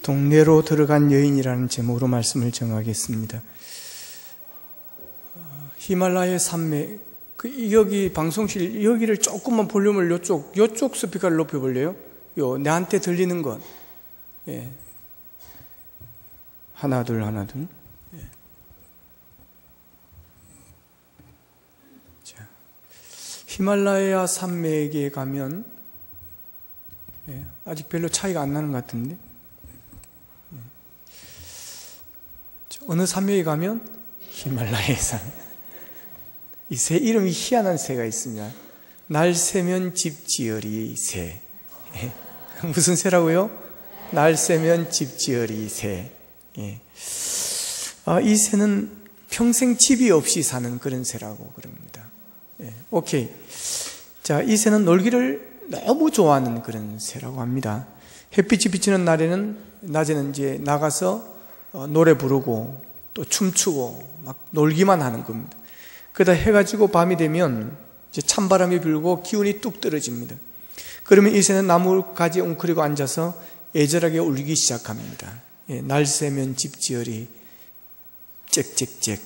동네로 들어간 여인이라는 제목으로 말씀을 정하겠습니다. 히말라야 산맥, 여기 방송실, 여기를 조금만 볼륨을 요쪽 스피커를 높여볼래요? 내한테 들리는 것. 예. 하나, 둘. 예. 자, 히말라야 산맥에 가면, 예, 아직 별로 차이가 안 나는 것 같은데, 예. 어느 산맥에 가면 히말라야 산. 이 새 이름이 희한한 새가 있습니다. 날 새면 집 지으리 새. 예. 무슨 새라고요? 날 새면 집 지으리 새. 예. 이 새는 평생 집이 없이 사는 그런 새라고 그럽니다. 예. 오케이. 자, 이 새는 놀기를 너무 좋아하는 그런 새라고 합니다. 햇빛이 비치는 낮에는 이제 나가서 노래 부르고 또 춤추고 막 놀기만 하는 겁니다. 그러다 해가 지고 밤이 되면 이제 찬바람이 불고 기운이 뚝 떨어집니다. 그러면 이 새는 나무 가지에 웅크리고 앉아서 애절하게 울기 시작합니다. 예, 날 새면 집 지으리 짹짹짹,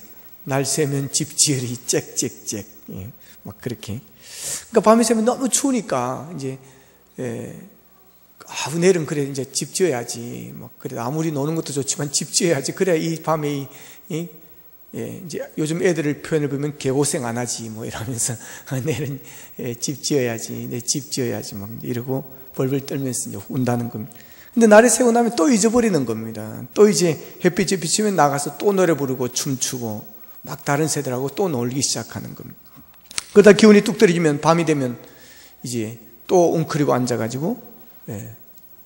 날 새면 집 지으리 짹짹짹. 예, 막 그렇게. 그러니까 밤이 새면 너무 추우니까 이제 내일은 그래 이제 집 지어야지. 막 그래 아무리 노는 것도 좋지만 집 지어야지. 그래야 이 밤에 이제 요즘 애들을 표현을 보면 개고생 안 하지 뭐 이러면서 내일은 집 지어야지, 내 집 지어야지 막 이러고 벌벌 떨면서 이제 운다는 겁니다. 근데 날이 새고 나면 또 잊어버리는 겁니다. 또 이제 햇빛이 비치면 나가서 또 노래 부르고 춤추고 막 다른 새들하고 또 놀기 시작하는 겁니다. 그러다 기운이 뚝 떨어지면 밤이 되면 이제 또 웅크리고 앉아가지고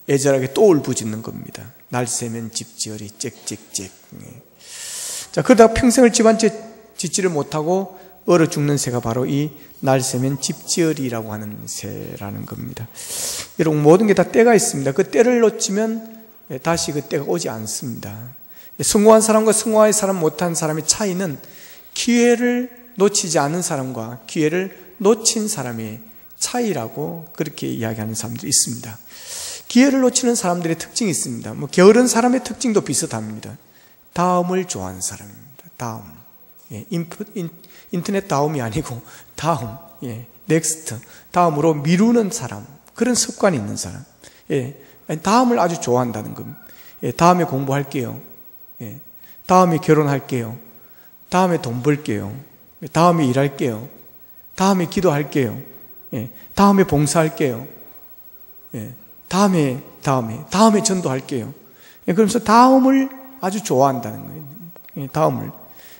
애절하게 또 울부짖는 겁니다. 날 새면 집 지으리 짹짹짹. 자, 그러다 평생을 집 한 채 짓지를 못하고 얼어 죽는 새가 바로 이 날 새면 집 지으리라고 하는 새라는 겁니다. 여러분, 모든 게 다 때가 있습니다. 그 때를 놓치면 다시 그 때가 오지 않습니다. 성공한 사람과 성공하지 사람 못한 사람의 차이는 기회를 놓치지 않은 사람과 기회를 놓친 사람의 차이라고 그렇게 이야기하는 사람들이 있습니다. 기회를 놓치는 사람들의 특징이 있습니다. 게으른 사람의 특징도 비슷합니다. 다음을 좋아하는 사람입니다. 다음. 예, 인터넷 다음이 아니고 다음. 예, 넥스트. 다음으로 미루는 사람. 그런 습관이 있는 사람. 예, 다음을 아주 좋아한다는 겁니다. 예, 다음에 공부할게요. 예, 다음에 결혼할게요. 다음에 돈 벌게요. 다음에 일할게요. 다음에 기도할게요. 예, 다음에 봉사할게요. 예, 다음에 전도할게요. 예, 그러면서 다음을 아주 좋아한다는 거예요. 예, 다음을.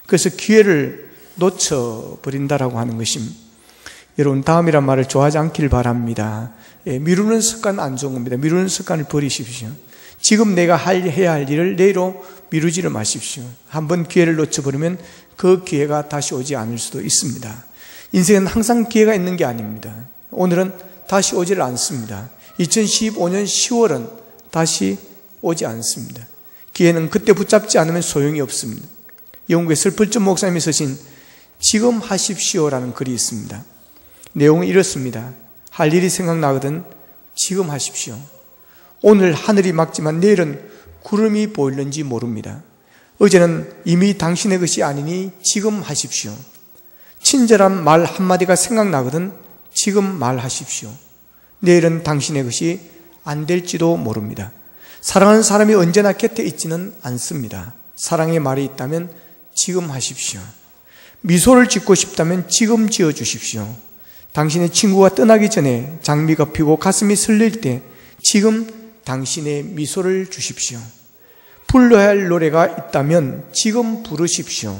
그래서 기회를 놓쳐버린다라고 하는 것입니다. 여러분, 다음이란 말을 좋아하지 않길 바랍니다. 예, 미루는 습관 안 좋은 겁니다. 미루는 습관을 버리십시오. 지금 내가 해야 할 일을 내일로 미루지를 마십시오. 한번 기회를 놓쳐버리면 그 기회가 다시 오지 않을 수도 있습니다. 인생은 항상 기회가 있는 게 아닙니다. 오늘은 다시 오지를 않습니다. 2015년 10월은 다시 오지 않습니다. 기회는 그때 붙잡지 않으면 소용이 없습니다. 영국의 슬플전 목사님이 쓰신 지금 하십시오라는 글이 있습니다. 내용은 이렇습니다. 할 일이 생각나거든 지금 하십시오. 오늘 하늘이 맑지만 내일은 구름이 보일는지 모릅니다. 어제는 이미 당신의 것이 아니니 지금 하십시오. 친절한 말 한마디가 생각나거든 지금 말하십시오. 내일은 당신의 것이 안 될지도 모릅니다. 사랑하는 사람이 언제나 곁에 있지는 않습니다. 사랑의 말이 있다면 지금 하십시오. 미소를 짓고 싶다면 지금 지어주십시오. 당신의 친구가 떠나기 전에 장미가 피고 가슴이 설렐 때 지금 당신의 미소를 주십시오. 불러야 할 노래가 있다면 지금 부르십시오.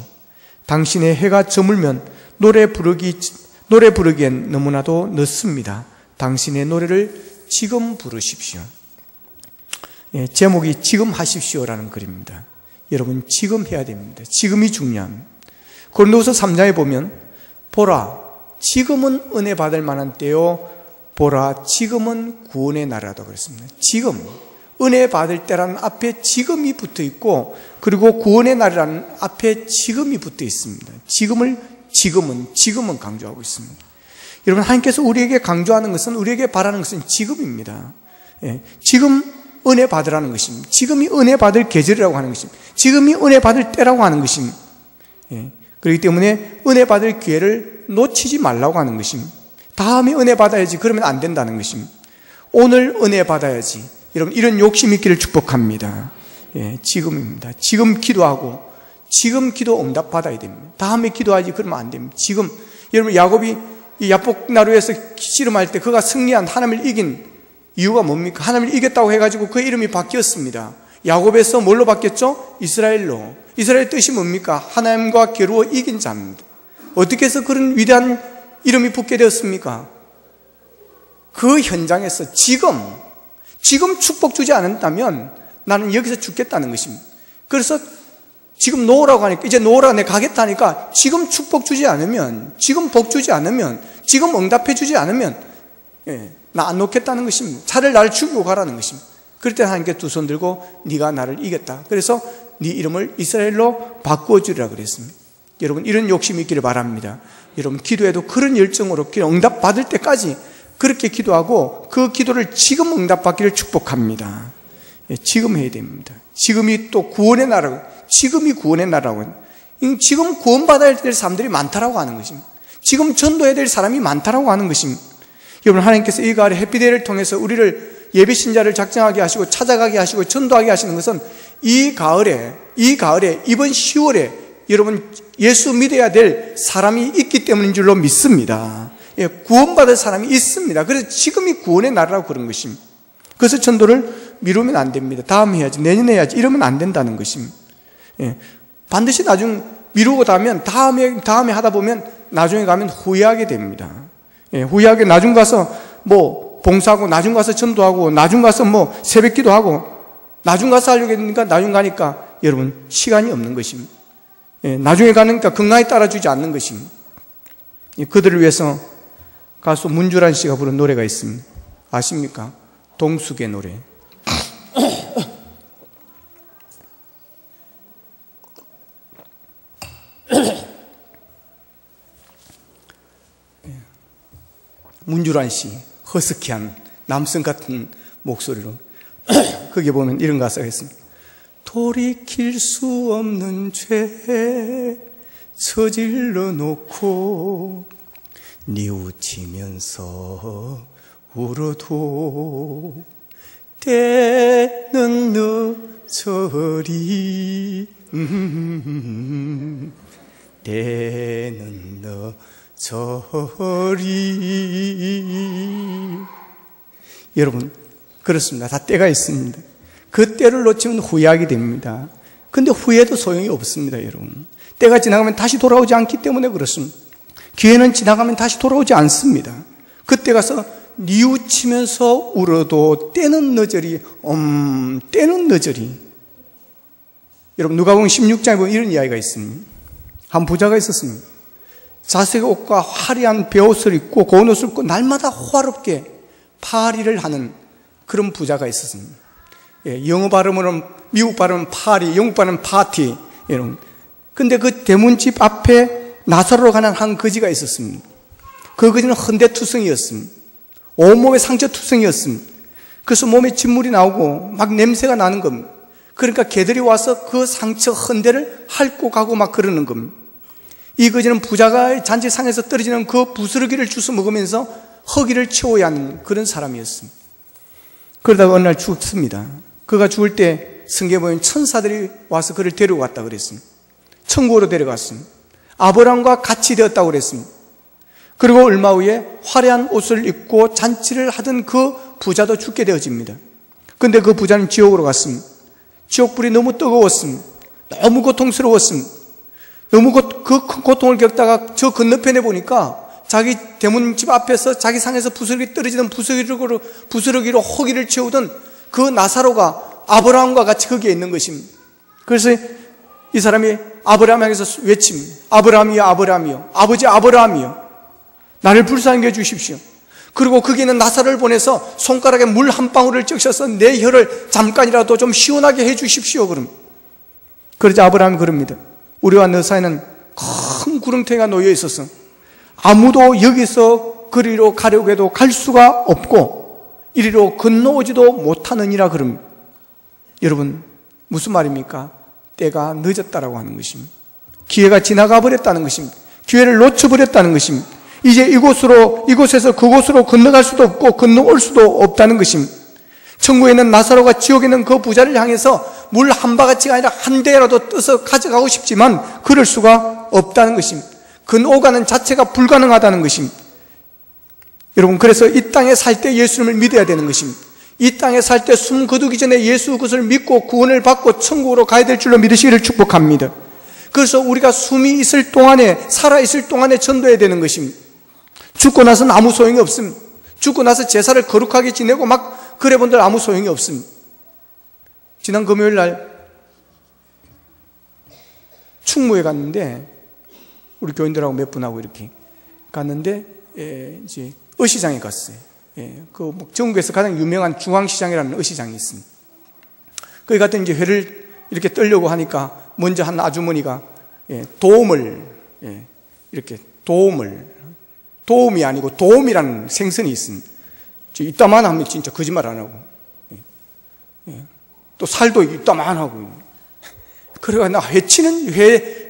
당신의 해가 저물면 노래 부르기엔 너무나도 늦습니다. 당신의 노래를 지금 부르십시오. 예, 제목이 지금 하십시오라는 글입니다. 여러분, 지금 해야 됩니다. 지금이 중요합니다. 고린도후서 3장에 보면 보라, 지금은 은혜 받을 만한 때요. 보라, 지금은 구원의 날이라고 그랬습니다. 지금, 은혜 받을 때라는 앞에 지금이 붙어 있고, 그리고 구원의 날이라는 앞에 지금이 붙어 있습니다. 지금은 강조하고 있습니다. 여러분, 하나님께서 우리에게 강조하는 것은, 우리에게 바라는 것은 지금입니다. 예, 지금 은혜 받으라는 것입니다. 지금이 은혜 받을 계절이라고 하는 것입니다. 지금이 은혜 받을 때라고 하는 것입니다. 그렇기 때문에 은혜 받을 기회를 놓치지 말라고 하는 것입니다. 다음에 은혜 받아야지 그러면 안 된다는 것입니다. 오늘 은혜 받아야지. 여러분 이런 욕심 있기를 축복합니다. 지금입니다. 지금 기도하고 지금 기도 응답 받아야 됩니다. 다음에 기도하지 그러면 안 됩니다. 지금 여러분 야곱이 이 야복나루에서 씨름할 때 그가 승리한 하나님을 이긴 이유가 뭡니까? 하나님을 이겼다고 해가지고 그 이름이 바뀌었습니다. 야곱에서 뭘로 바뀌었죠? 이스라엘로. 이스라엘의 뜻이 뭡니까? 하나님과 겨루어 이긴 자입니다. 어떻게 해서 그런 위대한 이름이 붙게 되었습니까? 그 현장에서 지금 축복 주지 않았다면 나는 여기서 죽겠다는 것입니다. 그래서 지금 놓으라고 하니까, 이제 놓으라고 내가 가겠다니까 지금 축복 주지 않으면, 지금 복 주지 않으면, 지금 응답해 주지 않으면 나 안 놓겠다는 것입니다. 차라리 나를 죽이고 가라는 것입니다. 그럴 때 하나님께 두 손 들고 네가 나를 이겼다. 그래서 네 이름을 이스라엘로 바꾸어 주리라 그랬습니다. 여러분 이런 욕심이 있기를 바랍니다. 여러분 기도에도 그런 열정으로 응답 받을 때까지 그렇게 기도하고 그 기도를 지금 응답받기를 축복합니다. 지금 해야 됩니다. 지금이 또 구원의 나라고, 지금이 구원의 나라고, 지금 구원받아야 될 사람들이 많다라고 하는 것입니다. 지금 전도해야 될 사람이 많다라고 하는 것입니다. 여러분 하나님께서 이 가을에 해피데이를 통해서 우리를 예배신자를 작정하게 하시고 찾아가게 하시고 전도하게 하시는 것은 이 가을에 이번 10월에 여러분 예수 믿어야 될 사람이 있기 때문인 줄로 믿습니다. 구원받을 사람이 있습니다. 그래서 지금이 구원의 날이라고 그런 것입니다. 그래서 전도를 미루면 안 됩니다. 다음 해야지, 내년에 해야지 이러면 안 된다는 것입니다. 반드시 나중 미루고 다면 다음에 하다 보면 나중에 가면 후회하게 됩니다. 후회하게 나중 가서 뭐 봉사하고 나중 가서 전도하고 나중 가서 뭐 새벽기도 하고 나중 가서 하려고 했으니까 나중 가니까 여러분 시간이 없는 것입니다. 나중에 가니까 건강에 따라주지 않는 것입니다. 그들을 위해서 가수 문주란 씨가 부른 노래가 있습니다. 아십니까? 동숙의 노래. 문주란 씨, 허스키한 남성 같은 목소리로 거기에 보면 이런 가사가 있습니다. 돌이킬 수 없는 죄 저질러 놓고 뉘우치면서 울어도 때는 너저리 때는 너저리. 여러분 그렇습니다. 다 때가 있습니다. 그 때를 놓치면 후회하게 됩니다. 근데 후회도 소용이 없습니다. 여러분 때가 지나가면 다시 돌아오지 않기 때문에 그렇습니다. 기회는 지나가면 다시 돌아오지 않습니다. 그때 가서 뉘우치면서 울어도 때는 너저리 때는 너저리. 여러분 누가복음 16장에 보면 이런 이야기가 있습니다. 한 부자가 있었습니다. 자색 옷과 화려한 베옷을 입고 고운 옷을 입고 날마다 호화롭게 파리를 하는 그런 부자가 있었습니다. 영어 발음으로는 미국 발음은 파리, 영국 발음은 파티. 여러분. 근데 그 대문집 앞에 나사로로 가는 한 거지가 있었습니다. 그 거지는 헌대투성이었습니다. 온몸에 상처투성이었습니다. 그래서 몸에 진물이 나오고 막 냄새가 나는 겁니다. 그러니까 개들이 와서 그 상처 헌대를 핥고 가고 막 그러는 겁니다. 이 거지는 부자가 잔치상에서 떨어지는 그 부스러기를 주워 먹으면서 허기를 채워야 하는 그런 사람이었습니다. 그러다가 어느 날 죽습니다. 그가 죽을 때 성경에 보면 천사들이 와서 그를 데리고 갔다 그랬습니다. 천국으로 데려갔습니다. 아브라함과 같이 되었다고 그랬습니다. 그리고 얼마 후에 화려한 옷을 입고 잔치를 하던 그 부자도 죽게 되어집니다. 그런데 그 부자는 지옥으로 갔습니다. 지옥불이 너무 뜨거웠습니다. 너무 고통스러웠습니다. 너무 그 고통을 겪다가 저 건너편에 보니까 자기 대문집 앞에서 자기 상에서 부스러기 떨어지는 부스러기로 허기를 채우던 그 나사로가 아브라함과 같이 거기에 있는 것입니다. 그래서 이 사람이 아브라함 향해서 외칩니다. 아브라함이여, 아브라함이여, 아버지 아브라함이여, 나를 불쌍히 해주십시오. 그리고 거기 있는 나사로를 보내서 손가락에 물 한 방울을 적셔서 내 혀를 잠깐이라도 좀 시원하게 해주십시오. 그러자 아브라함이 그럽니다. 우리와 너 사이는 큰 구렁텅이가 놓여 있어서 아무도 여기서 그리로 가려고 해도 갈 수가 없고 이리로 건너오지도 못하느니라 그럽니다. 여러분, 무슨 말입니까? 때가 늦었다라고 하는 것입니다. 기회가 지나가 버렸다는 것입니다. 기회를 놓쳐버렸다는 것입니다. 이제 이곳에서 그곳으로 건너갈 수도 없고 건너올 수도 없다는 것입니다. 천국에 있는 나사로가 지옥에 있는 그 부자를 향해서 물 한 바가지가 아니라 한 대라도 떠서 가져가고 싶지만 그럴 수가 없다는 것입니다. 건너가는 자체가 불가능하다는 것입니다. 여러분, 그래서 이 땅에 살 때 예수님을 믿어야 되는 것입니다. 이 땅에 살 때 숨 거두기 전에 예수 그것을 믿고 구원을 받고 천국으로 가야 될 줄로 믿으시기를 축복합니다. 그래서 우리가 숨이 있을 동안에, 살아있을 동안에 전도해야 되는 것입니다. 죽고 나서는 아무 소용이 없습니다. 죽고 나서 제사를 거룩하게 지내고 막 그래 본들 아무 소용이 없습니다. 지난 금요일 날 충무에 갔는데, 우리 교인들하고 몇 분하고 이렇게 갔는데, 이제 어시장에 갔어요. 전국에서 가장 유명한 중앙시장이라는 어시장이 있습니다. 거기 갔더니 이제 회를 이렇게 떨려고 하니까 먼저 한 아주머니가 도움이 아니고 도움이라는 생선이 있습니다. 이따만 하면 진짜 거짓말 안 하고, 또 살도 이따만 하고. 그래가 나 회치는 회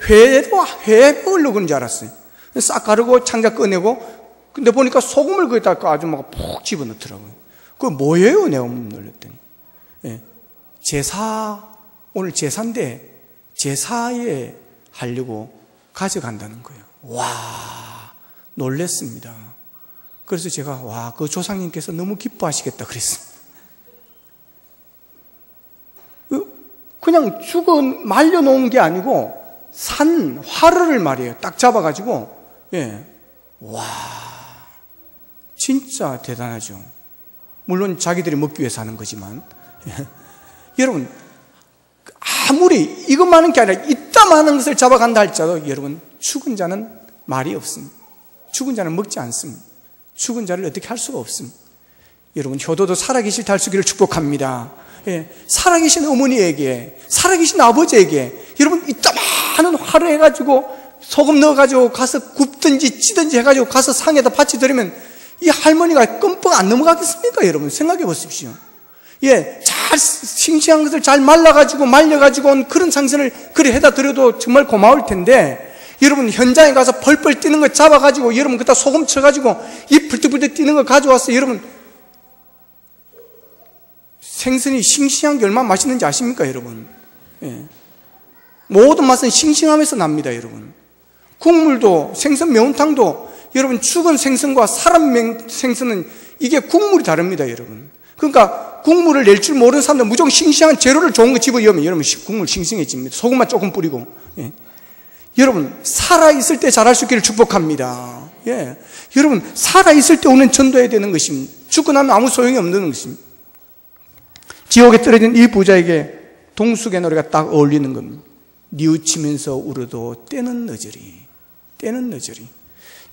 먹으려고 그런 줄 알았어요. 싹 가르고 창자 꺼내고, 근데 보니까 소금을 거기다 그 아줌마가 푹 집어넣더라고요. 그거 뭐예요? 내가 놀랬더니. 오늘 제사인데, 제사에 하려고 가져간다는 거예요. 와, 놀랬습니다. 그래서 제가, 그 조상님께서 너무 기뻐하시겠다 그랬습니다. 그냥 말려놓은 게 아니고, 산 화르를 말이에요. 딱 잡아가지고, 진짜 대단하죠. 물론 자기들이 먹기 위해서 하는 거지만. 여러분, 아무리 이것만한 게 아니라 이따만한 것을 잡아간다 할지라도 여러분, 죽은 자는 말이 없습니다. 죽은 자는 먹지 않습니다. 죽은 자를 어떻게 할 수가 없습니다. 여러분, 효도도 살아계실 때 할 수 있기를 축복합니다. 살아계신 어머니에게, 살아계신 아버지에게 여러분, 이따만한 화를 해가지고 소금 넣어가지고 가서 굽든지 찌든지 해가지고 가서 상에다 바치 드리면 이 할머니가 끔뻑 안 넘어가겠습니까? 여러분, 생각해 보십시오. 잘 싱싱한 것을 잘 말려가지고 온 그런 생선을 그래 해다 드려도 정말 고마울 텐데, 여러분, 현장에 가서 펄펄 뛰는 거 잡아가지고 여러분 그다 소금 쳐가지고 이 불뚝불뚝 뛰는 거 가져와서 여러분, 생선이 싱싱한 게 얼마나 맛있는지 아십니까, 여러분? 모든 맛은 싱싱함에서 납니다, 여러분. 국물도, 생선 매운탕도 여러분, 죽은 생선과 사람 생선은 이게 국물이 다릅니다, 여러분. 그러니까 국물을 낼 줄 모르는 사람들 무조건 싱싱한 재료를 좋은 거 집어넣으면 여러분 국물 싱싱해집니다. 소금만 조금 뿌리고. 여러분, 살아있을 때 잘할 수 있기를 축복합니다. 여러분, 살아있을 때 오는 전도해야 되는 것입니다. 죽고 나면 아무 소용이 없는 것입니다. 지옥에 떨어진 이 부자에게 동숙의 노래가 딱 어울리는 겁니다. 뉘우치면서 울어도 때는 늦으리.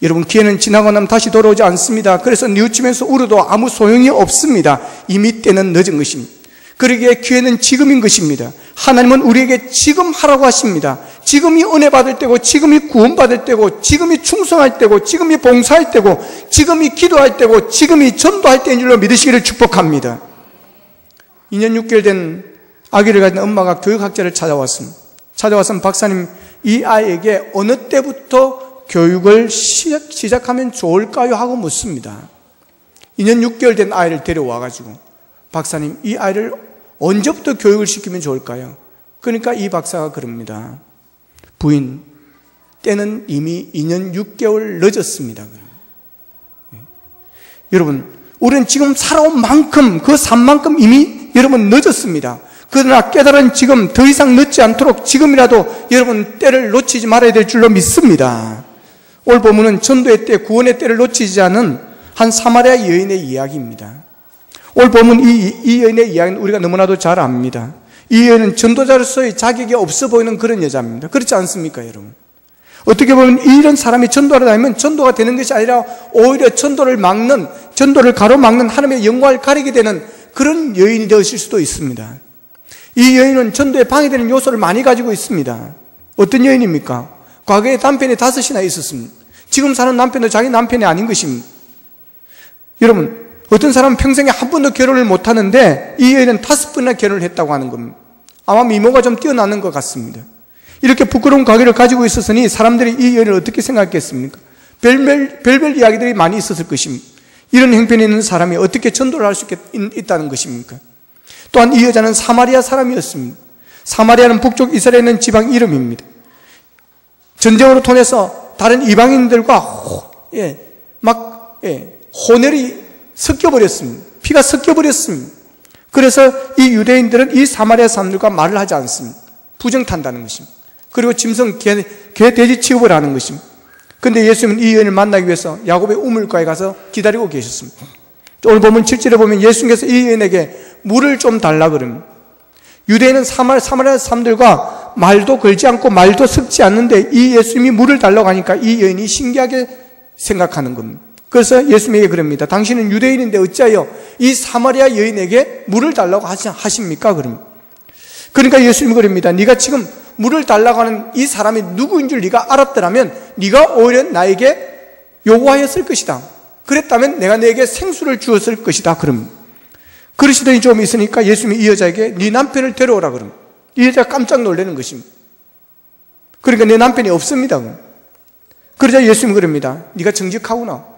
여러분, 기회는 지나고 나면 다시 돌아오지 않습니다. 그래서 뉘우치면서 울어도 아무 소용이 없습니다. 이미 때는 늦은 것입니다. 그러기에 기회는 지금인 것입니다. 하나님은 우리에게 지금 하라고 하십니다. 지금이 은혜 받을 때고, 지금이 구원 받을 때고, 지금이 충성할 때고, 지금이 봉사할 때고, 지금이 기도할 때고, 지금이 전도할 때인 줄로 믿으시기를 축복합니다. 2년 6개월 된 아기를 가진 엄마가 교육학자를 찾아왔습니다. 박사님, 이 아이에게 어느 때부터 교육을 시작하면 좋을까요? 하고 묻습니다. 2년 6개월 된 아이를 데려와가지고, 박사님, 이 아이를 언제부터 교육을 시키면 좋을까요? 그러니까 이 박사가 그럽니다. 부인, 때는 이미 2년 6개월 늦었습니다. 여러분, 우리는 지금 살아온 만큼, 그 삶만큼 이미 여러분 늦었습니다. 그러나 깨달은 지금 더 이상 늦지 않도록 지금이라도 여러분 때를 놓치지 말아야 될 줄로 믿습니다. 오늘 본문은 전도의 때, 구원의 때를 놓치지 않은 한 사마리아 여인의 이야기입니다. 오늘 본문 이 여인의 이야기는 우리가 너무나도 잘 압니다. 이 여인은 전도자로서의 자격이 없어 보이는 그런 여자입니다. 그렇지 않습니까, 여러분? 어떻게 보면 이런 사람이 전도하러 다니면 전도가 되는 것이 아니라 오히려 전도를 가로막는 하나님의 영광을 가리게 되는 그런 여인이 되실 수도 있습니다. 이 여인은 전도에 방해되는 요소를 많이 가지고 있습니다. 어떤 여인입니까? 과거에 남편이 5이나 있었습니다. 지금 사는 남편도 자기 남편이 아닌 것입니다. 여러분, 어떤 사람은 평생에 한 번도 결혼을 못 하는데 이 여인은 5번이나 결혼을 했다고 하는 겁니다. 아마 미모가 좀 뛰어나는 것 같습니다. 이렇게 부끄러운 가계를 가지고 있었으니 사람들이 이 여인을 어떻게 생각했습니까? 별별 이야기들이 많이 있었을 것입니다. 이런 형편에 있는 사람이 어떻게 전도를 할 수 있다는 것입니까? 또한 이 여자는 사마리아 사람이었습니다. 사마리아는 북쪽 이스라엘에 있는 지방 이름입니다. 전쟁으로 통해서 다른 이방인들과 혼혈이 섞여버렸습니다. 피가 섞여버렸습니다. 그래서 이 유대인들은 이 사마리아 사람들과 말을 하지 않습니다. 부정탄다는 것입니다. 그리고 짐승, 개, 돼지 취급을 하는 것입니다. 그런데 예수님은 이 여인을 만나기 위해서 야곱의 우물가에 가서 기다리고 계셨습니다. 오늘 보면 7절에 보면 예수님께서 이 여인에게 물을 좀 달라 그럽니다. 유대인은 사마리아 사람들과 말도 걸지 않고 말도 섞지 않는데 이 예수님이 물을 달라고 하니까 이 여인이 신기하게 생각하는 겁니다. 그래서 예수님에게 그럽니다. 당신은 유대인인데 어찌하여 이 사마리아 여인에게 물을 달라고 하십니까? 그럽니다. 그러니까 예수님이 그럽니다. 네가 지금 물을 달라고 하는 이 사람이 누구인 줄 네가 알았더라면 네가 오히려 나에게 요구하였을 것이다. 그랬다면 내가 너에게 생수를 주었을 것이다. 그럽니다. 그러시더니 좀 있으니까 예수님이 이 여자에게 네 남편을 데려오라 그럽니다. 이 여자가 깜짝 놀라는 것입니다. 그러니까 내 남편이 없습니다. 그러자 예수님이 그럽니다. 네가 정직하구나.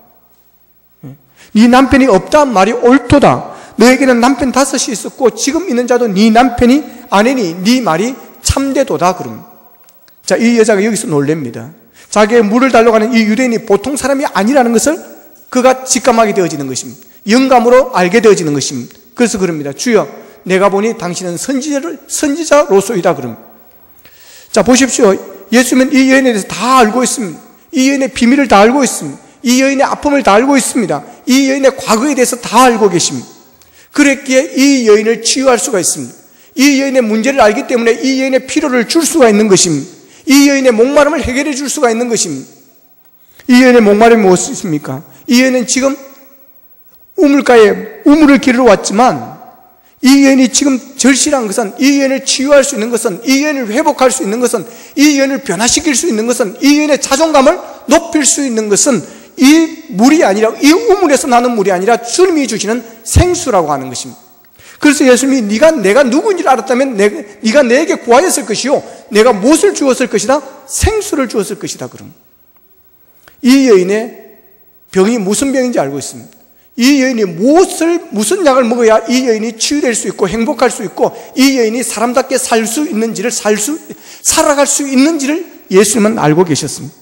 네 남편이 없다 말이 옳도다. 너에게는 남편 5이 있었고 지금 있는 자도 네 남편이 아니니 네 말이 참되도다. 그럼 자, 이 여자가 여기서 놀랍니다. 자기의 물을 달라고 하는 이 유대인이 보통 사람이 아니라는 것을 그가 직감하게 되어지는 것입니다. 영감으로 알게 되어지는 것입니다. 그래서 그럽니다. 주여, 내가 보니 당신은 선지자로소이다. 그럼 자, 보십시오. 예수님은 이 여인에 대해서 다 알고 있습니다. 이 여인의 비밀을 다 알고 있습니다. 이 여인의 아픔을 다 알고 있습니다. 이 여인의 과거에 대해서 다 알고 계십니다. 그랬기에 이 여인을 치유할 수가 있습니다. 이 여인의 문제를 알기 때문에 이 여인의 필요를 줄 수가 있는 것입니다. 이 여인의 목마름을 해결해 줄 수가 있는 것입니다. 이 여인의 목마름이 무엇입니까? 이 여인은 지금 우물가에 우물을 기르러 왔지만 이 여인이 지금 절실한 것은, 이 여인을 치유할 수 있는 것은, 이 여인을 회복할 수 있는 것은, 이 여인을 변화시킬 수 있는 것은, 이 여인의 자존감을 높일 수 있는 것은 이 물이 아니라, 이 우물에서 나는 물이 아니라 주님이 주시는 생수라고 하는 것입니다. 그래서 예수님이 내가 누구인지를 알았다면 네가 내게 구하였을 것이요 내가 무엇을 주었을 것이다? 생수를 주었을 것이다. 그럼 이 여인의 병이 무슨 병인지 알고 있습니다. 이 여인이 무슨 약을 먹어야 이 여인이 치유될 수 있고 행복할 수 있고 이 여인이 사람답게 살아갈 수 있는지를 예수님은 알고 계셨습니다.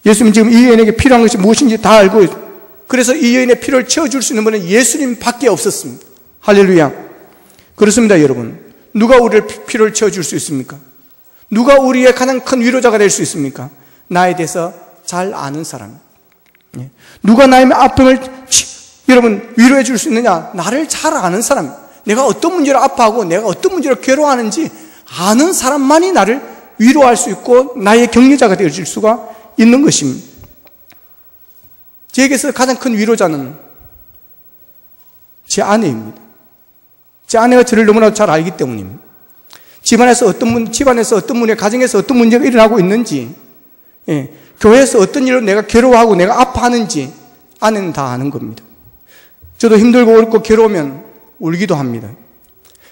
예수님은 지금 이 여인에게 필요한 것이 무엇인지 다 알고 있습니다. 그래서 이 여인의 필요를 채워줄 수 있는 분은 예수님밖에 없었습니다. 할렐루야. 그렇습니다, 여러분. 누가 우리의 필요를 채워줄 수 있습니까? 누가 우리의 가장 큰 위로자가 될 수 있습니까? 나에 대해서 잘 아는 사람. 누가 나의 아픔을 여러분 위로해 줄 수 있느냐? 나를 잘 아는 사람. 내가 어떤 문제로 아파하고 내가 어떤 문제로 괴로워하는지 아는 사람만이 나를 위로할 수 있고 나의 격려자가 되어줄 수가 있는 것입니다. 제게서 가장 큰 위로자는 제 아내입니다. 제 아내가 저를 너무나 잘 알기 때문입니다. 집안에서 어떤 문제, 가정에서 어떤 문제가 일어나고 있는지, 교회에서 어떤 일로 내가 괴로워하고 내가 아파하는지 아내는 다 아는 겁니다. 저도 힘들고 어렵고 괴로우면 울기도 합니다.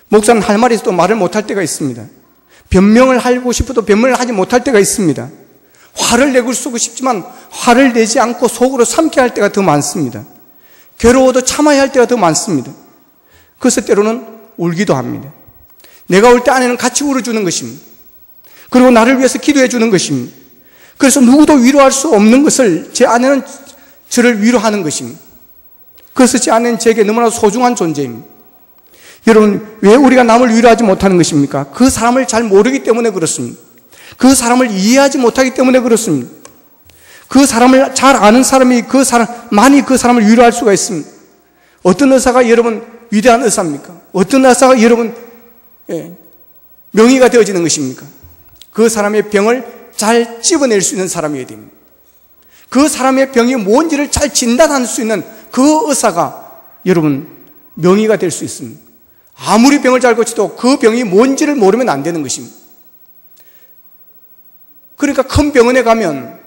목사는 할 말이 있어도 말을 못할 때가 있습니다. 변명을 하고 싶어도 변명을 하지 못할 때가 있습니다. 화를 내고 쓰고 싶지만 화를 내지 않고 속으로 삼게 할 때가 더 많습니다. 괴로워도 참아야 할 때가 더 많습니다. 그래서 때로는 울기도 합니다. 내가 울 때 아내는 같이 울어주는 것입니다. 그리고 나를 위해서 기도해 주는 것입니다. 그래서 누구도 위로할 수 없는 것을 제 아내는 저를 위로하는 것입니다. 그래서 제 아내는 제게 너무나 소중한 존재입니다. 여러분, 왜 우리가 남을 위로하지 못하는 것입니까? 그 사람을 잘 모르기 때문에 그렇습니다. 그 사람을 이해하지 못하기 때문에 그렇습니다. 그 사람을 잘 아는 사람이 많이 그 사람을 위로할 수가 있습니다. 어떤 의사가 여러분 위대한 의사입니까? 어떤 의사가 여러분 명의가 되어지는 것입니까? 그 사람의 병을 잘 찝어낼 수 있는 사람이어야 됩니다. 그 사람의 병이 뭔지를 잘 진단할 수 있는 그 의사가 여러분 명의가 될 수 있습니다. 아무리 병을 잘 고쳐도 그 병이 뭔지를 모르면 안 되는 것입니다. 그러니까 큰 병원에 가면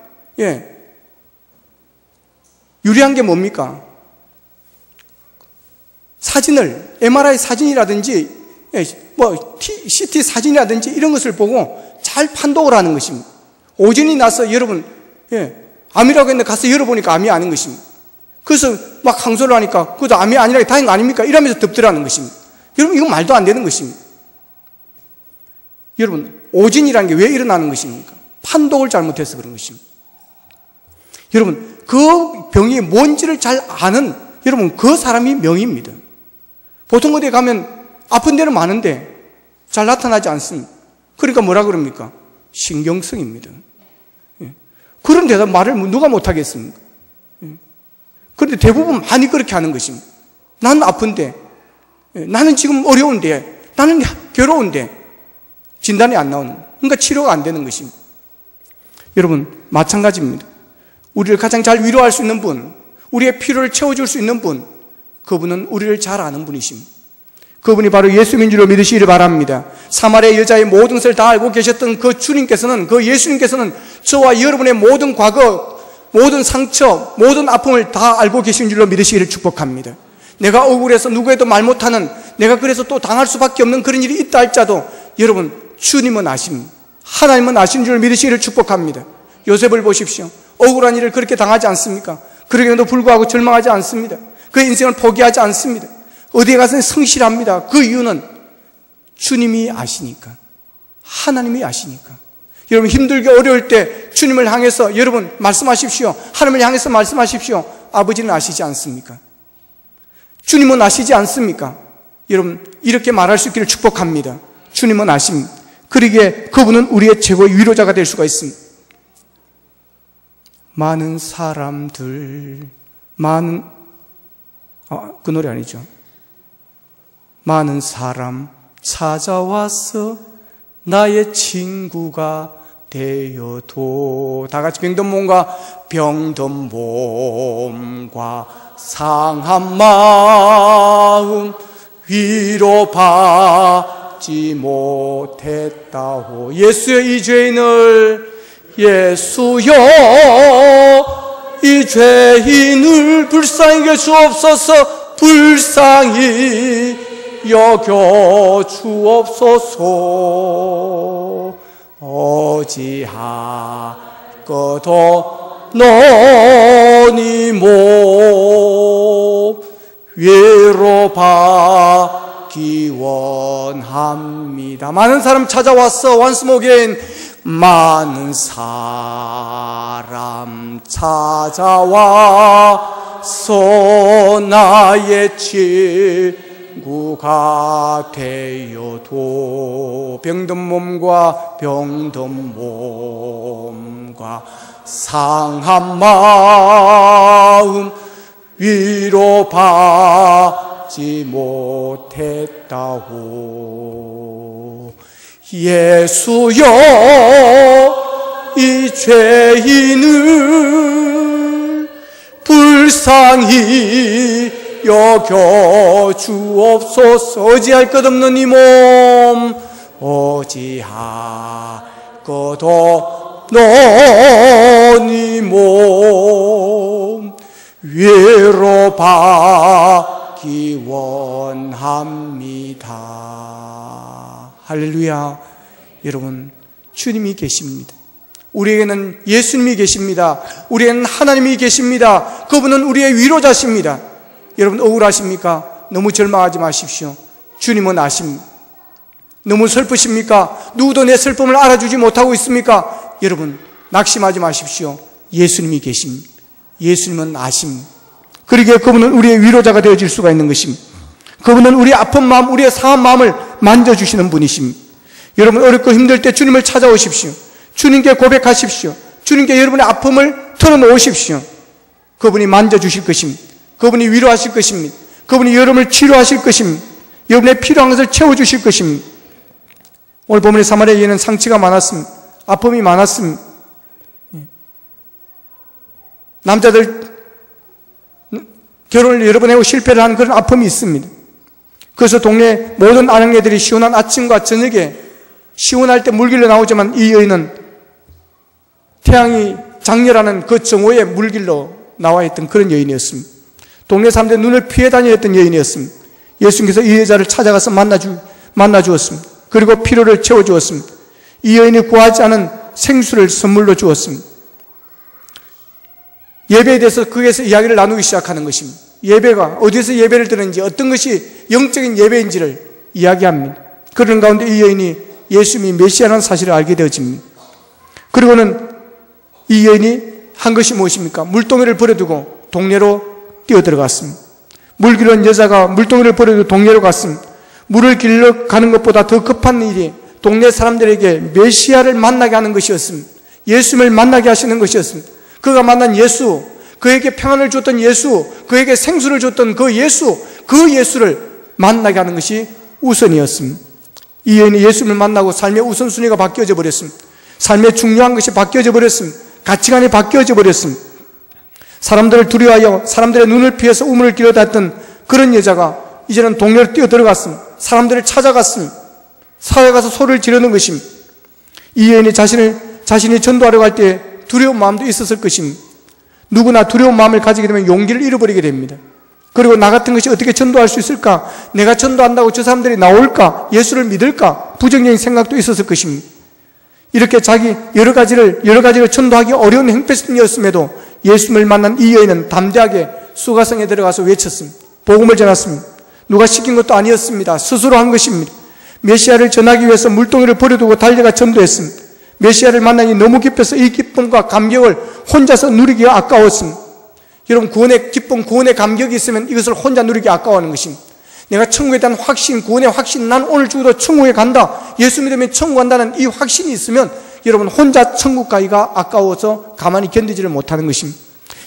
유리한 게 뭡니까? 사진을, MRI 사진이라든지 CT 사진이라든지 이런 것을 보고 잘 판독을 하는 것입니다. 오진이 나서 여러분, 암이라고 했는데 가서 열어보니까 암이 아닌 것입니다. 그래서 막 항소를 하니까 그것도 암이 아니라 다행인 거 아닙니까? 이러면서 덮더라는 것입니다. 여러분, 이건 말도 안 되는 것입니다. 여러분, 오진이라는 게 왜 일어나는 것입니까? 판독을 잘못해서 그런 것입니다. 여러분, 그 병이 뭔지를 잘 아는 여러분, 그 사람이 명의입니다. 보통 어디에 가면 아픈 데는 많은데 잘 나타나지 않습니다. 그러니까 뭐라 그럽니까? 신경성입니다. 그런 데다 말을 누가 못하겠습니까? 그런데 대부분 많이 그렇게 하는 것입니다. 나는 아픈데, 나는 지금 어려운데, 나는 괴로운데 진단이 안 나오는 거예요. 그러니까 치료가 안 되는 것입니다. 여러분, 마찬가지입니다. 우리를 가장 잘 위로할 수 있는 분, 우리의 필요를 채워줄 수 있는 분, 그분은 우리를 잘 아는 분이십니다. 그분이 바로 예수님인 줄로 믿으시기를 바랍니다. 사마리아 여자의 모든 것을 다 알고 계셨던 그 주님께서는, 그 예수님께서는 저와 여러분의 모든 과거, 모든 상처, 모든 아픔을 다 알고 계신 줄로 믿으시기를 축복합니다. 내가 억울해서 누구에도 말 못하는, 내가 그래서 또 당할 수밖에 없는 그런 일이 있다 할지라도 여러분, 주님은 아십니다. 하나님은 아신 줄을 믿으시기를 축복합니다. 요셉을 보십시오. 억울한 일을 그렇게 당하지 않습니까? 그러게도 불구하고 절망하지 않습니다. 그의 인생을 포기하지 않습니다. 어디에 가서 성실합니다. 그 이유는 주님이 아시니까, 하나님이 아시니까. 여러분, 힘들게 어려울 때 주님을 향해서 여러분 말씀하십시오. 하나님을 향해서 말씀하십시오. 아버지는 아시지 않습니까? 주님은 아시지 않습니까? 여러분, 이렇게 말할 수 있기를 축복합니다. 주님은 아십니다. 그러기에 그분은 우리의 최고의 위로자가 될 수가 있습니다. 많은 사람들, 그 노래 아니죠. 많은 사람 찾아와서 나의 친구가 되어도, 다 같이 병든 몸과 상한 마음 위로받지 못했다오. 예수여, 이 죄인을, 예수여, 이 죄인을 불쌍히 여겨 주옵소서. 불쌍히 여겨 주옵소서. 어찌할 것도 너니 몸 위로받기 원합니다. 많은 사람 찾아왔어. Once more again. 많은 사람 찾아와서 나의 친구가 되어도, 병든 몸과 상한 마음 위로받지 못했다고. 예수여, 이 죄인을 불쌍히 여겨 주옵소서. 어찌할 것 없는 이 몸, 어찌할 것 없는 이 몸 위로받기 원합니다. 할렐루야. 여러분, 주님이 계십니다. 우리에게는 예수님이 계십니다. 우리에게는 하나님이 계십니다. 그분은 우리의 위로자십니다. 여러분, 억울하십니까? 너무 절망하지 마십시오. 주님은 아십니다. 너무 슬프십니까? 누구도 내 슬픔을 알아주지 못하고 있습니까? 여러분, 낙심하지 마십시오. 예수님이 계십니다. 예수님은 아십니다. 그러기에 그분은 우리의 위로자가 되어질 수가 있는 것입니다. 그분은 우리의 아픈 마음, 우리의 상한 마음을 만져주시는 분이십니다. 여러분, 어렵고 힘들 때 주님을 찾아오십시오. 주님께 고백하십시오. 주님께 여러분의 아픔을 털어놓으십시오. 그분이 만져주실 것입니다. 그분이 위로하실 것입니다. 그분이 여러분을 치료하실 것입니다. 여러분의 필요한 것을 채워주실 것입니다. 오늘 본문의 사마리아 여인은 상처가 많았습니다. 아픔이 많았습니다. 남자들 결혼을 여러 번 하고 실패를 한 그런 아픔이 있습니다. 그래서 동네 모든 아낙네들이 시원한 아침과 저녁에 시원할 때 물길로 나오지만 이 여인은 태양이 장렬하는 그 정오에 물길로 나와 있던 그런 여인이었습니다. 동네 사람들의 눈을 피해 다녔던 여인이었습니다. 예수님께서 이 여자를 찾아가서 만나 주었습니다. 그리고 필요를 채워 주었습니다. 이 여인이 구하지 않은 생수를 선물로 주었습니다. 예배에 대해서 거기에서 이야기를 나누기 시작하는 것입니다. 예배가 어디서 예배를 드는지, 어떤 것이 영적인 예배인지를 이야기합니다. 그런 가운데 이 여인이 예수님이 메시아라는 사실을 알게 되어집니다. 그리고는 이 여인이 한 것이 무엇입니까? 물동이를 버려두고 동네로 뛰어들어갔습니다. 물 길러온 여자가 물동이를 버려두고 동네로 갔습니다. 물을 길러 가는 것보다 더 급한 일이 동네 사람들에게 메시아를 만나게 하는 것이었습니다. 예수님을 만나게 하시는 것이었습니다. 그가 만난 예수, 그에게 평안을 줬던 예수, 그에게 생수를 줬던 그 예수를 만나게 하는 것이 우선이었습니다. 이 여인이 예수님을 만나고 삶의 우선순위가 바뀌어져 버렸습니다. 삶의 중요한 것이 바뀌어져 버렸습니다. 가치관이 바뀌어져 버렸습니다. 사람들을 두려워하여 사람들의 눈을 피해서 우물을 길어다했던 그런 여자가 이제는 동네로 뛰어들어갔습니다. 사람들을 찾아갔습니다. 사회에 가서 소리를 지르는 것입니다. 이 여인이 자신이 전도하려고 할 때 두려운 마음도 있었을 것입니다. 누구나 두려운 마음을 가지게 되면 용기를 잃어버리게 됩니다. 그리고 나 같은 것이 어떻게 전도할 수 있을까? 내가 전도한다고 저 사람들이 나올까? 예수를 믿을까? 부정적인 생각도 있었을 것입니다. 이렇게 자기 여러 가지로 전도하기 어려운 형편이었음에도 예수님을 만난 이 여인은 담대하게 수가성에 들어가서 외쳤습니다. 복음을 전했습니다. 누가 시킨 것도 아니었습니다. 스스로 한 것입니다. 메시아를 전하기 위해서 물동이를 버려두고 달려가 전도했습니다. 메시아를 만나니 너무 기뻐서 이 기쁨과 감격을 혼자서 누리기가 아까웠습니다. 여러분, 구원의 기쁨, 구원의 감격이 있으면 이것을 혼자 누리기 아까워하는 것입니다. 내가 천국에 대한 확신, 구원의 확신, 난 오늘 죽어도 천국에 간다, 예수 믿으면 천국 간다는 이 확신이 있으면 여러분 혼자 천국 가기가 아까워서 가만히 견디지를 못하는 것입니다.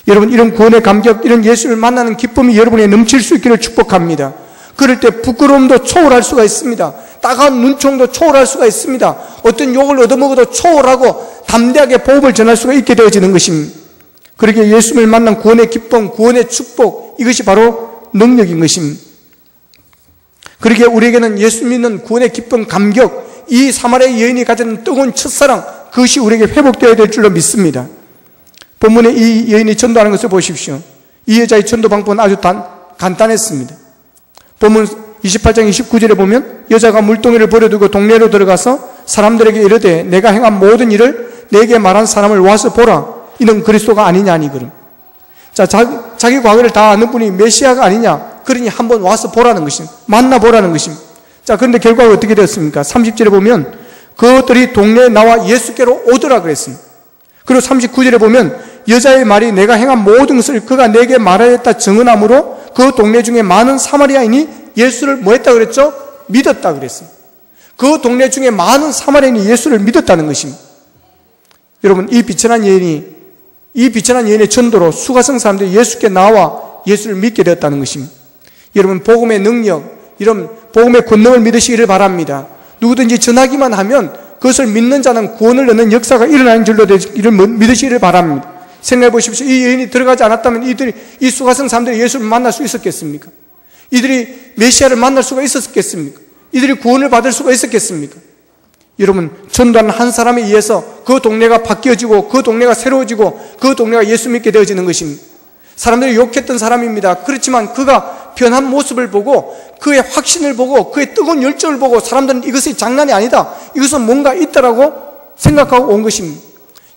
여러분, 이런 구원의 감격, 이런 예수를 만나는 기쁨이 여러분에 넘칠 수 있기를 축복합니다. 그럴 때 부끄러움도 초월할 수가 있습니다. 따가운 눈총도 초월할 수가 있습니다. 어떤 욕을 얻어먹어도 초월하고 담대하게 복음을 전할 수가 있게 되어지는 것입니다. 그렇게 예수님을 만난 구원의 기쁨, 구원의 축복, 이것이 바로 능력인 것입니다. 그렇게 우리에게는 예수 믿는 구원의 기쁨, 감격, 이 사마리아 여인이 가진 뜨거운 첫사랑, 그것이 우리에게 회복되어야 될 줄로 믿습니다. 본문에 이 여인이 전도하는 것을 보십시오. 이 여자의 전도 방법은 아주 간단했습니다. 본문 28장 29절에 보면 여자가 물동이를 버려두고 동네로 들어가서 사람들에게 이르되 내가 행한 모든 일을 내게 말한 사람을 와서 보라. 이는 그리스도가 아니냐니 그럼. 자, 자기 과거를 다 아는 분이 메시아가 아니냐. 그러니 한번 와서 보라는 것입니다. 만나보라는 것입니다. 자, 그런데 결과가 어떻게 되었습니까? 30절에 보면 그들이 동네에 나와 예수께로 오더라 그랬습니다. 그리고 39절에 보면 여자의 말이 내가 행한 모든 것을 그가 내게 말하였다 증언함으로 그 동네 중에 많은 사마리아인이 예수를 뭐 했다 그랬죠? 믿었다 그랬어요. 그 동네 중에 많은 사마리아인이 예수를 믿었다는 것입니다. 여러분, 이 비천한 여인의 전도로 수가성 사람들이 예수께 나와 예수를 믿게 되었다는 것입니다. 여러분, 복음의 능력, 이런 복음의 권능을 믿으시기를 바랍니다. 누구든지 전하기만 하면 그것을 믿는 자는 구원을 얻는 역사가 일어나는 줄로 되기를 믿으시기를 바랍니다. 생각해 보십시오. 이 여인이 들어가지 않았다면 이 수가성 사람들이 예수를 만날 수 있었겠습니까? 이들이 메시아를 만날 수가 있었겠습니까? 이들이 구원을 받을 수가 있었겠습니까? 여러분, 전도하는 한 사람에 의해서 그 동네가 바뀌어지고 그 동네가 새로워지고 그 동네가 예수 믿게 되어지는 것입니다. 사람들이 욕했던 사람입니다. 그렇지만 그가 변한 모습을 보고 그의 확신을 보고 그의 뜨거운 열정을 보고 사람들은 이것이 장난이 아니다, 이것은 뭔가 있다라고 생각하고 온 것입니다.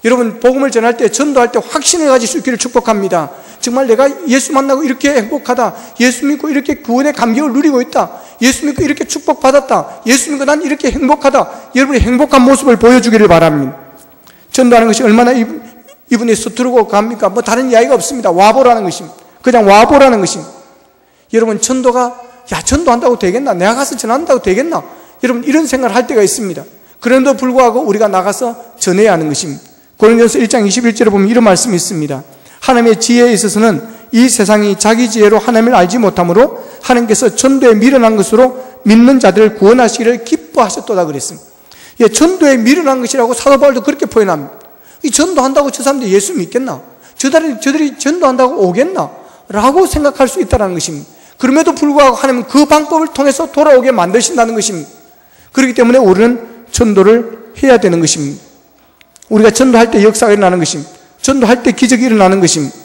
여러분, 복음을 전할 때, 전도할 때 확신을 가질 수 있기를 축복합니다. 정말 내가 예수 만나고 이렇게 행복하다, 예수 믿고 이렇게 구원의 감격을 누리고 있다, 예수 믿고 이렇게 축복받았다, 예수 믿고 난 이렇게 행복하다, 여러분의 행복한 모습을 보여주기를 바랍니다. 전도하는 것이 얼마나 이분이 서투르고 갑니까? 뭐 다른 이야기가 없습니다. 와보라는 것입니다. 그냥 와보라는 것입니다. 여러분, 전도한다고 되겠나? 내가 가서 전한다고 되겠나? 여러분, 이런 생각을 할 때가 있습니다. 그런데도 불구하고 우리가 나가서 전해야 하는 것입니다. 고린도전서 1장 21절에 보면 이런 말씀이 있습니다. 하나님의 지혜에 있어서는 이 세상이 자기 지혜로 하나님을 알지 못하므로 하나님께서 전도에 미련한 것으로 믿는 자들을 구원하시기를 기뻐하셨도다 그랬습니다. 예, 전도에 미련한 것이라고 사도 바울도 그렇게 표현합니다. 이 전도한다고 저 사람들이 예수 믿겠나? 저들이 전도한다고 오겠나? 라고 생각할 수 있다는 것입니다. 그럼에도 불구하고 하나님은 그 방법을 통해서 돌아오게 만드신다는 것입니다. 그렇기 때문에 우리는 전도를 해야 되는 것입니다. 우리가 전도할 때 역사가 일어나는 것입니다. 전도할 때 기적이 일어나는 것입니다.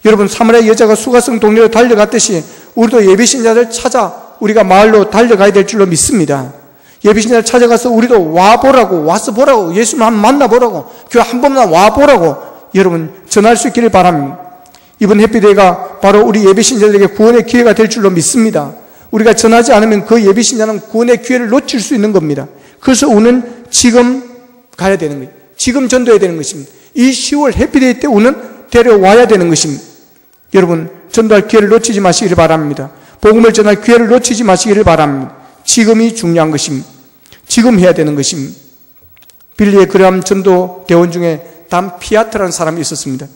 여러분, 사마리아 여자가 수가성 동네로 달려갔듯이 우리도 예비신자를 찾아 우리가 마을로 달려가야 될 줄로 믿습니다. 예비신자를 찾아가서 우리도 와보라고, 와서 보라고, 예수님 한번 만나보라고, 교회 한 번만 와보라고 여러분 전할 수 있기를 바랍니다. 이번 해피데이가 바로 우리 예비신자들에게 구원의 기회가 될 줄로 믿습니다. 우리가 전하지 않으면 그 예비신자는 구원의 기회를 놓칠 수 있는 겁니다. 그래서 우리는 지금 가야 되는 거예요. 지금 전도해야 되는 것입니다. 이 10월 해피데이 때 우리는 데려와야 되는 것입니다. 여러분 전도할 기회를 놓치지 마시기를 바랍니다. 복음을 전할 기회를 놓치지 마시기를 바랍니다. 지금이 중요한 것입니다. 지금 해야 되는 것입니다. 빌리의 그람 전도 대원 중에 단 피아트라는 사람이 있었습니다.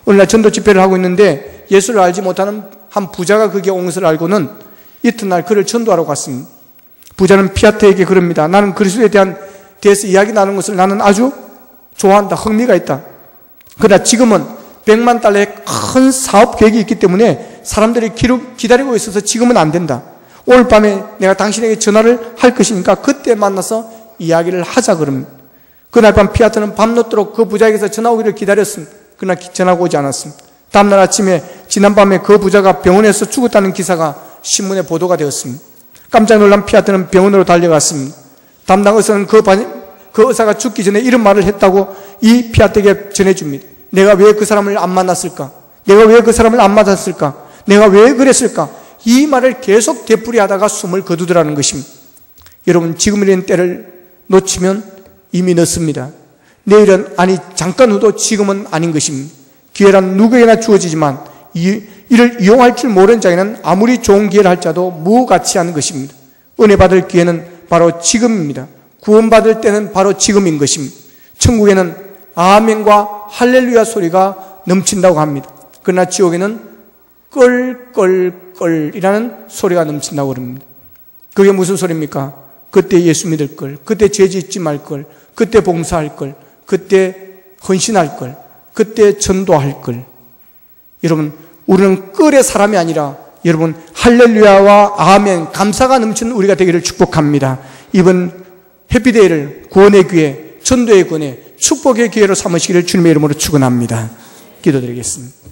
어느 날 전도 집회를 하고 있는데 예수를 알지 못하는 한 부자가 그게 온 것을 알고는 이튿날 그를 전도하러 갔습니다. 부자는 피아트에게 그럽니다. 나는 그리스도에 대해서 이야기 나누는 것을 나는 아주 좋아한다. 흥미가 있다. 그러나 지금은 100만 달러의 큰 사업 계획이 있기 때문에 사람들이 기다리고 있어서 지금은 안 된다. 오늘 밤에 내가 당신에게 전화를 할 것이니까 그때 만나서 이야기를 하자 그럽니다. 그날 밤 피아트는 밤늦도록 그 부자에게서 전화 오기를 기다렸습니다. 그러나 전화가 오지 않았습니다. 다음날 아침에 지난밤에 그 부자가 병원에서 죽었다는 기사가 신문에 보도가 되었습니다. 깜짝 놀란 피아트는 병원으로 달려갔습니다. 담당 의사는 그 의사가 죽기 전에 이런 말을 했다고 이 피아트에게 전해줍니다. 내가 왜 그 사람을 안 만났을까? 내가 왜 그 사람을 안 맞았을까? 내가 왜 그랬을까? 이 말을 계속 되풀이하다가 숨을 거두더라는 것입니다. 여러분 지금이라는 때를 놓치면 이미 늦습니다. 내일은 아니 잠깐 후도 지금은 아닌 것입니다. 기회란 누구에게나 주어지지만 이를 이용할 줄 모르는 자에게는 아무리 좋은 기회를 할자도 무가치한 것입니다. 은혜 받을 기회는 바로 지금입니다. 구원받을 때는 바로 지금인 것입니다. 천국에는 아멘과 할렐루야 소리가 넘친다고 합니다. 그러나 지옥에는 껄껄껄이라는 소리가 넘친다고 합니다. 그게 무슨 소리입니까? 그때 예수 믿을 걸, 그때 죄 짓지 말 걸, 그때 봉사할 걸, 그때 헌신할 걸, 그때 전도할 걸. 여러분 우리는 끌의 사람이 아니라 여러분 할렐루야와 아멘 감사가 넘치는 우리가 되기를 축복합니다. 이번 해피데이를 구원의 기회, 전도의 기회, 축복의 기회로 삼으시기를 주님의 이름으로 축원합니다. 기도드리겠습니다.